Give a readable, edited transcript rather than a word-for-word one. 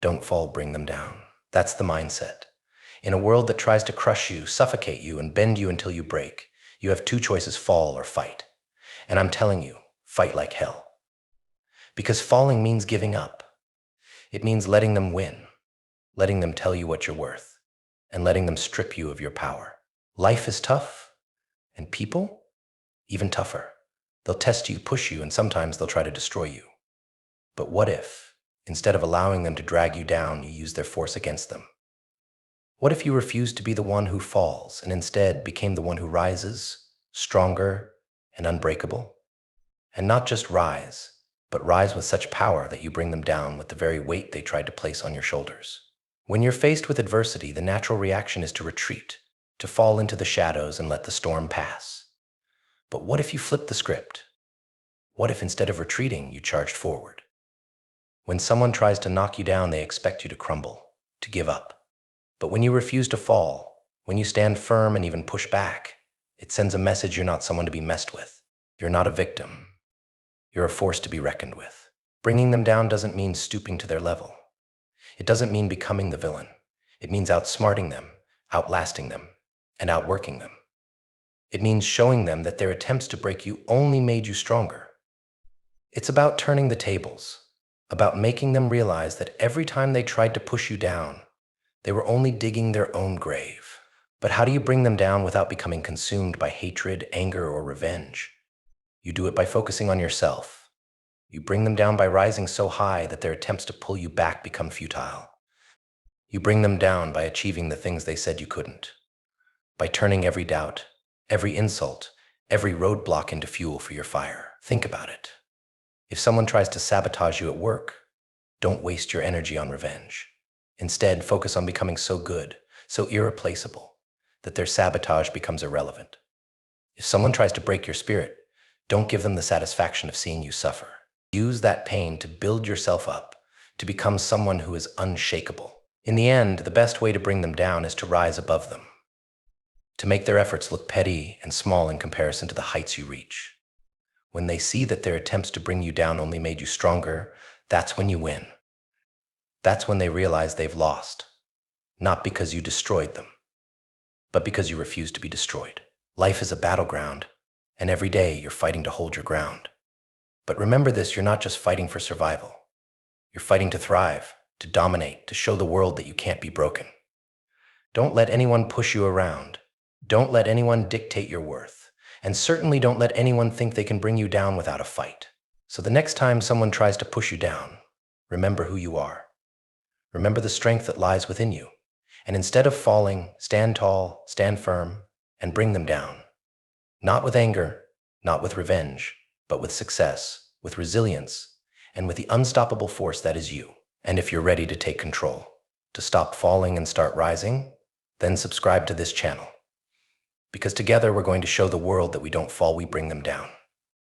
Don't fall, bring them down. That's the mindset. In a world that tries to crush you, suffocate you, and bend you until you break, you have two choices: fall or fight. And I'm telling you, fight like hell. Because falling means giving up. It means letting them win, letting them tell you what you're worth, and letting them strip you of your power. Life is tough, and people, even tougher. They'll test you, push you, and sometimes they'll try to destroy you. But what if, instead of allowing them to drag you down, you use their force against them? What if you refused to be the one who falls and instead became the one who rises, stronger and unbreakable? And not just rise, but rise with such power that you bring them down with the very weight they tried to place on your shoulders. When you're faced with adversity, the natural reaction is to retreat, to fall into the shadows and let the storm pass. But what if you flipped the script? What if instead of retreating, you charged forward? When someone tries to knock you down, they expect you to crumble, to give up. But when you refuse to fall, when you stand firm and even push back, it sends a message: you're not someone to be messed with. You're not a victim. You're a force to be reckoned with. Bringing them down doesn't mean stooping to their level. It doesn't mean becoming the villain. It means outsmarting them, outlasting them, and outworking them. It means showing them that their attempts to break you only made you stronger. It's about turning the tables, about making them realize that every time they tried to push you down, they were only digging their own grave. But how do you bring them down without becoming consumed by hatred, anger, or revenge? You do it by focusing on yourself. You bring them down by rising so high that their attempts to pull you back become futile. You bring them down by achieving the things they said you couldn't, by turning every doubt, every insult, every roadblock into fuel for your fire. Think about it. If someone tries to sabotage you at work, don't waste your energy on revenge. Instead, focus on becoming so good, so irreplaceable, that their sabotage becomes irrelevant. If someone tries to break your spirit, don't give them the satisfaction of seeing you suffer. Use that pain to build yourself up, to become someone who is unshakable. In the end, the best way to bring them down is to rise above them, to make their efforts look petty and small in comparison to the heights you reach. When they see that their attempts to bring you down only made you stronger, that's when you win. That's when they realize they've lost, not because you destroyed them, but because you refused to be destroyed. Life is a battleground, and every day you're fighting to hold your ground. But remember this: you're not just fighting for survival. You're fighting to thrive, to dominate, to show the world that you can't be broken. Don't let anyone push you around. Don't let anyone dictate your worth. And certainly don't let anyone think they can bring you down without a fight. So the next time someone tries to push you down, remember who you are. Remember the strength that lies within you. And instead of falling, stand tall, stand firm, and bring them down. Not with anger, not with revenge, but with success, with resilience, and with the unstoppable force that is you. And if you're ready to take control, to stop falling and start rising, then subscribe to this channel. Because together we're going to show the world that we don't fall, we bring them down.